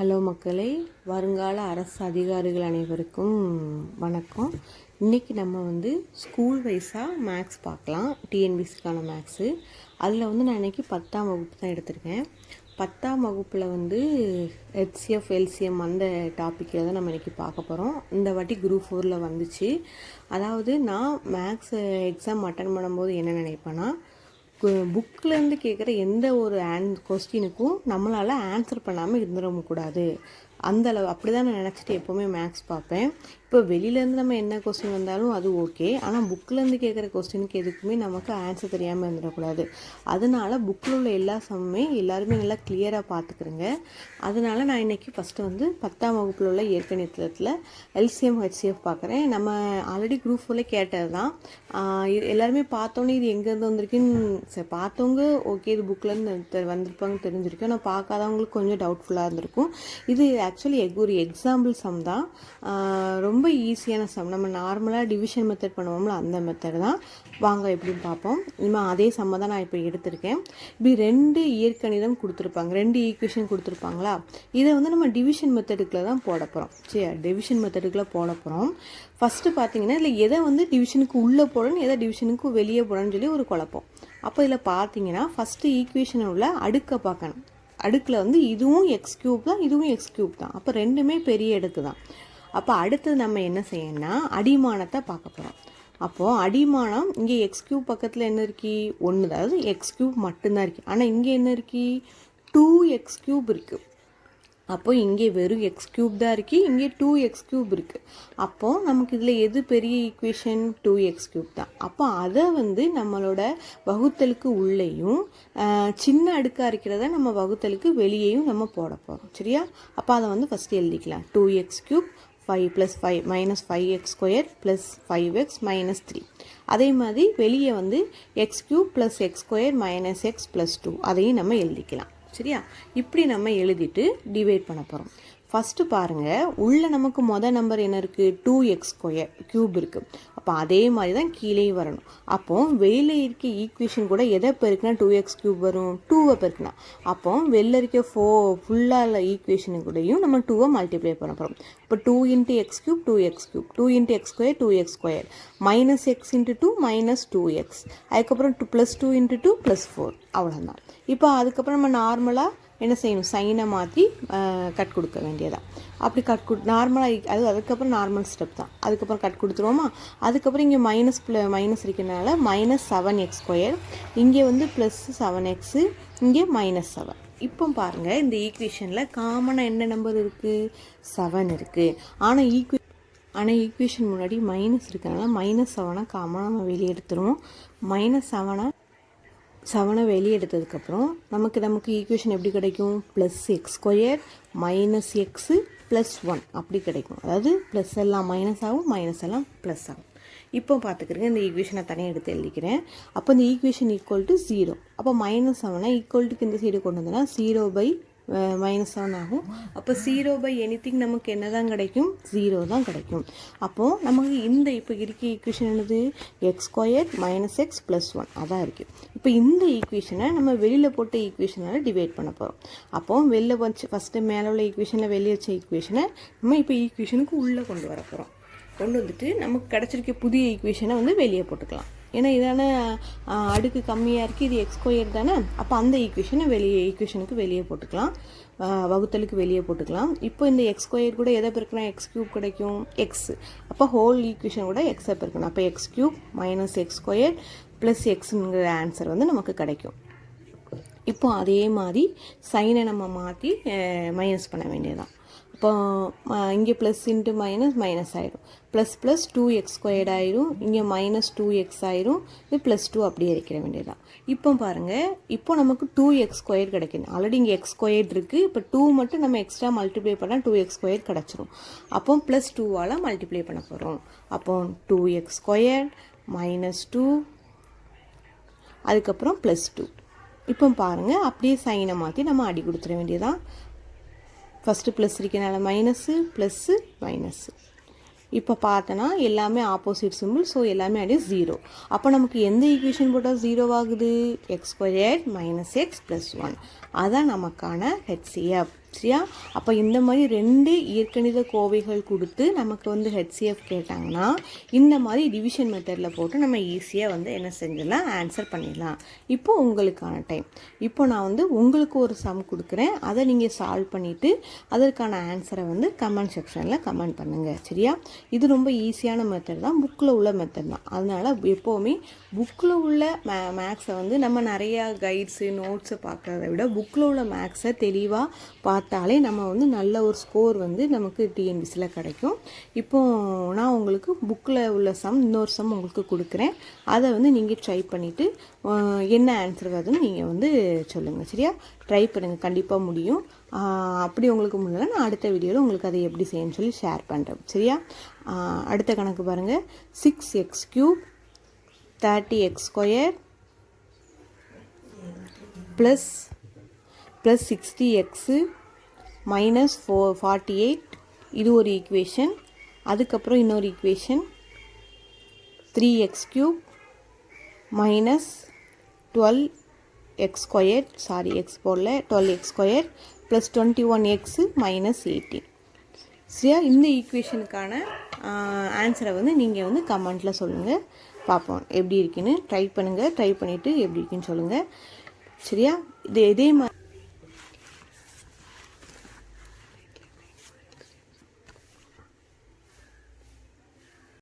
Hello மக்களே, வருங்கால அரசு அதிகாரிகள் அனைவருக்கும் வணக்கம். இன்றைக்கி நம்ம ஸ்கூல் வைஸாக மேக்ஸ் பார்க்கலாம். டிஎன்பிசிக்கான மேக்ஸு. அதில் நான் இன்றைக்கி 10ஆம் வகுப்பு தான் எடுத்திருக்கேன். 10ஆம் வகுப்பில் ஹெச்சிஎஃப் எல்சிஎம் அந்த டாப்பிக்கில் தான் நம்ம இன்றைக்கி பார்க்க போகிறோம். இந்த வாட்டி குரூப் 4 வந்துச்சு. அதாவது நான் மேக்ஸ் எக்ஸாம் அட்டன் பண்ணும்போது என்ன நினைப்பேன்னா, புக்கிலேருந்து கேட்குற எந்த ஒரு கொஸ்டினுக்கும் நம்மளால் ஆன்சர் பண்ணாமல் இருந்துடக்கூடாது. அந்தளவு அப்படி தான் நான் நினச்சிட்டு எப்போவுமே மேக்ஸ் பார்ப்பேன். இப்போ வெளியிலேருந்து நம்ம என்ன கொஸ்டின் வந்தாலும் அது ஓகே, ஆனால் புக்கிலேருந்து கேட்குற கொஸ்டினுக்கு எதுக்குமே நமக்கு ஆன்சர் தெரியாமல் இருந்துடக்கூடாது. அதனால் புக்கில் உள்ள எல்லா சம்மே எல்லாருமே நல்லா கிளியராக பார்த்துக்குறேங்க. அதனால் நான் இன்றைக்கி ஃபஸ்ட்டு 10ஆம் வகுப்பில் உள்ள இயற்கணிதத்தில் எல்சிஎம் ஹெச்சிஎஃப் பார்க்குறேன். நம்ம ஆல்ரெடி குரூப் 4 கேட்டது தான். எல்லாருமே பார்த்தோன்னே இது எங்கேருந்து வந்திருக்குன்னு சரி பார்த்தவங்க ஓகே இது புக்கிலேருந்து வந்திருப்பாங்க தெரிஞ்சிருக்கும். ஆனால் பார்க்காதவங்களுக்கு கொஞ்சம் டவுட்ஃபுல்லாக இருந்திருக்கும். இது ஆக்சுவலி ஒரு எக்ஸாம்பிள் சம் தான். ரொம்ப ஈஸியான சம். நம்ம நார்மலாக டிவிஷன் மெத்தட் பண்ணுவோம்ல, அந்த மெத்தட் தான். வாங்க எப்படின்னு பார்ப்போம். இனிமேல் அதே சம்மை தான் நான் இப்போ எடுத்திருக்கேன். இப்படி 2 இயற்கணிதம் கொடுத்துருப்பாங்க, 2 ஈக்குவேஷன் கொடுத்துருப்பாங்களா. இதை நம்ம டிவிஷன் மெத்தடுக்குள்ள தான் போட போகிறோம். சரி, டிவிஷன் மெத்தடுக்குள்ளே போட போகிறோம். ஃபஸ்ட்டு பார்த்தீங்கன்னா இதில் எதை டிவிஷனுக்கு உள்ளே போடணும், எதை டிவிஷனுக்கு வெளியே போடணும்னு சொல்லி ஒரு குழப்பம். அப்போ இதில் பார்த்தீங்கன்னா ஃபஸ்ட்டு ஈக்குவேஷன் உள்ள அடுக்கை பார்க்கணும். அடுக்கில் இதுவும் எக்ஸ் கியூப் தான், இதுவும் எக்ஸ் கியூப் தான். அப்போ ரெண்டுமே பெரிய அடுக்கு தான். அப்போ அடுத்தது நம்ம என்ன செய்யணும்னா அடிமானத்தை பார்க்க போகிறோம். அப்போது அடிமானம் இங்கே எக்ஸ் கியூப் பக்கத்தில் என்ன இருக்கி 1, அதாவது எக்ஸ் கியூப் மட்டும்தான் இருக்குது. ஆனால் இங்கே என்ன இருக்கி 2x கியூப் இருக்குது. அப்போது இங்கே வெறும் எக்ஸ் கியூப் தான் இருக்குது, இங்கே 2x கியூப் இருக்குது. அப்போது நமக்கு இதில் எது பெரிய ஈக்குவேஷன் 2x கியூப் தான். அப்போ அதை நம்மளோட வகுத்தலுக்கு உள்ளேயும் சின்ன அடுக்காக இருக்கிறத நம்ம வகுத்தலுக்கு வெளியேயும் நம்ம போட போகிறோம். சரியா? அப்போ அதை ஃபஸ்ட்டு எழுதிக்கலாம். 2x cube 5 + 5 -5x² + 5x - 3. அதே மாதிரி வெளியே x³ + x² - x + 2 அதையும் நம்ம எழுதிக்கலாம். சரியா? இப்படி நம்ம எழுதிட்டு டிவைட் பண்ண போகிறோம். ஃபஸ்ட்டு பாருங்கள், உள்ள நமக்கு மொதல் நம்பர் என்ன இருக்குது 2x² கியூப் இருக்குது. அப்போ அதே மாதிரி தான் கீழே வரணும். அப்போது வெளியில் இருக்க ஈக்குவேஷன் கூட எதை பெருக்குனா 2x கியூப் வரும், 2வை பெருக்குனா. அப்போ வெளில இருக்க ஃபுல்லாக ஈக்குவேஷனு கூடயும் நம்ம 2வை மல்டிப்ளை பண்ண போகிறோம். இப்போ 2 × x³ 2x³, 2 × x² 2x², -x × 2 -2x, அதுக்கப்புறம் +2 × 2 +4. அவ்வளோதான். இப்போ அதுக்கப்புறம் நம்ம நார்மலாக என்ன செய்யணும், சைனை மாற்றி கட் கொடுக்க வேண்டியதான். அப்படி நார்மலாக அதுக்கப்புறம் நார்மல் ஸ்டெப் தான். அதுக்கப்புறம் கட் கொடுத்துருவோமா. அதுக்கப்புறம் இங்கே மைனஸ் இருக்கிறதுனால -7x², இங்கே +7x, இங்கே -7. இப்போ பாருங்கள், இந்த ஈக்குவேஷனில் காமனாக என்ன நம்பர் இருக்குது 7 இருக்குது. ஆனால் ஈக்குவேஷன் முன்னாடி மைனஸ் இருக்கிறதுனால -7 காமனாக நம்ம வெளியே எடுத்துருவோம். -7 வெளியே எடுத்ததுக்கப்புறம் நமக்கு ஈக்குவேஷன் எப்படி கிடைக்கும், +x² -x +1 அப்படி கிடைக்கும். அதாவது ப்ளஸ் எல்லாம் மைனஸ் ஆகும், மைனஸ் எல்லாம் ப்ளஸ் ஆகும். இப்போ பார்த்துக்கிறேங்க, இந்த ஈக்குவேஷனை தனியாக எடுத்து எழுதிக்கிறேன். அப்போ இந்த ஈக்குவேஷன் = 0. அப்போ -7 ஈக்குவல்ட்டுக்கு இந்த சைடு கொண்டு வந்தோன்னா 0/-7 ஆகும். அப்போ 0/anything நமக்கு என்ன தான் கிடைக்கும், 0 தான் கிடைக்கும். அப்போது நமக்கு இப்போ இருக்க ஈக்குவேஷன் என்னது x² - x +1 அதான் இருக்குது. இப்போ இந்த ஈக்குவேஷனை நம்ம வெளியில் போட்ட ஈக்குவேஷனால் டிவைட் பண்ண போகிறோம். அப்போது வெளில ஃபஸ்ட்டு மேலே உள்ள ஈக்குவேஷனில் வெளியே வச்ச ஈக்குவேஷனை நம்ம இப்போ ஈக்குவேஷனுக்கு உள்ளே கொண்டு வர போகிறோம். கொண்டு வந்துட்டு நமக்கு கிடச்சிருக்க புதிய ஈக்குவேஷனை வெளியே போட்டுக்கலாம். ஏன்னா இதான அடுக்கு கம்மியாக இருக்குது, இது x² தானே. அப்போ அந்த ஈக்குவேஷனுக்கு வெளியே போட்டுக்கலாம், வகுத்தலுக்கு வெளியே போட்டுக்கலாம். இப்போ இந்த x² கூட எதை பெருக்கணும், x³ கிடைக்கும் x. அப்போ ஹோல் ஈக்குவேஷன் கூட எக்ஸை பெருக்கணும். அப்போ x³ - x² + xங்கிற ஆன்சர் நமக்கு கிடைக்கும். இப்போ அதே மாதிரி சைனை நம்ம மாற்றி மைனஸ் பண்ண வேண்டியதான். இப்போ இங்கே ப்ளஸ் இன்ட்டு மைனஸ் ஆயிடும். ப்ளஸ் 2x² ஆயிரும், இங்கே -2x ஆயிரும், இது +2 அப்படியே இருக்கிற வேண்டியதான். இப்போ பாருங்கள், இப்போ நமக்கு 2x² கிடைக்கும். ஆல்ரெடி இங்கே x² இருக்குது. இப்போ 2 மட்டும் நம்ம எக்ஸ்ட்ரா மல்டிப்ளை பண்ணால் 2x² கிடச்சிரும். அப்போ +2ஆல் மல்டிப்ளை பண்ண போகிறோம். அப்போ 2x² -2 அதுக்கப்புறம் +2. இப்போ பாருங்கள், அப்படியே சைனை மாற்றி நம்ம அடி கொடுத்துட வேண்டியதான். ஃபஸ்ட்டு ப்ளஸ் இருக்கனால மைனஸ். இப்போ பார்த்தோன்னா எல்லாமே ஆப்போசிட் சிம்பிள். ஸோ எல்லாமே அடி 0. அப்போ நமக்கு எந்த ஈக்குவேஷன் போட்டால் 0 ஆகுது, x² - x +1. அதான் நமக்கான ஹெச்சிஎஃப். சரியா? அப்போ இந்த மாதிரி 2 இயற்கணித கோவைகள் கொடுத்து நமக்கு வந்து ஹெச்சிஎஃப் கேட்டாங்கன்னா இந்த மாதிரி டிவிஷன் மெத்தடில் போட்டு நம்ம ஈஸியாக வந்து என்ன செஞ்சிடலாம், ஆன்சர் பண்ணிடலாம். இப்போ உங்களுக்கான டைம். இப்போ நான் வந்து உங்களுக்கு ஒரு சம் கொடுக்குறேன், அதை நீங்கள் சால்வ் பண்ணிவிட்டு அதற்கான ஆன்சரை வந்து கமெண்ட் செக்ஷனில் கமெண்ட் பண்ணுங்கள். சரியா? இது ரொம்ப ஈஸியான மெத்தட் தான், புக்கில் உள்ள மெத்தட் தான். அதனால் எப்போவுமே புக்கில் உள்ள மேக்ஸை வந்து நம்ம நிறையா கைட்ஸு நோட்ஸை பார்க்குறத விட புக்கில் உள்ள மேக்ஸை தெளிவாக பார்த்தாலே நம்ம வந்து நல்ல ஒரு ஸ்கோர் வந்து நமக்கு டிஎன்பிசியில் கிடைக்கும். இப்போது நான் உங்களுக்கு புக்கில் உள்ள இன்னொரு சம் உங்களுக்கு கொடுக்குறேன், அதை வந்து நீங்கள் ட்ரை பண்ணிவிட்டு என்ன ஆன்சர் வருதுன்னு நீங்கள் வந்து சொல்லுங்கள். சரியா? ட்ரை பண்ணுங்கள், கண்டிப்பாக முடியும். அப்படி உங்களுக்கு முடியல நான் அடுத்த வீடியோவில் உங்களுக்கு அதை எப்படி செய்யணும்னு சொல்லி ஷேர் பண்ணுறேன். சரியா? அடுத்த கணக்கு பாருங்கள். 6x³ 30x² plus 60x minus 48, இது ஒரு ஈக்குவேஷன். அதுக்கப்புறம் இன்னொரு equation 3x³ minus 12x², sorry X போடல, 12x² ப்ளஸ் 21x மைனஸ் 18. சரியா? இந்த ஈக்குவேஷனுக்கான ஆன்சரை வந்து நீங்கள் வந்து கமெண்ட்டில் சொல்லுங்கள், பார்ப்போம் எப்படி இருக்குன்னு. ட்ரை பண்ணுங்கள், ட்ரை பண்ணிவிட்டு எப்படி இருக்குன்னு சொல்லுங்கள். சரியா? இதே மாதிரி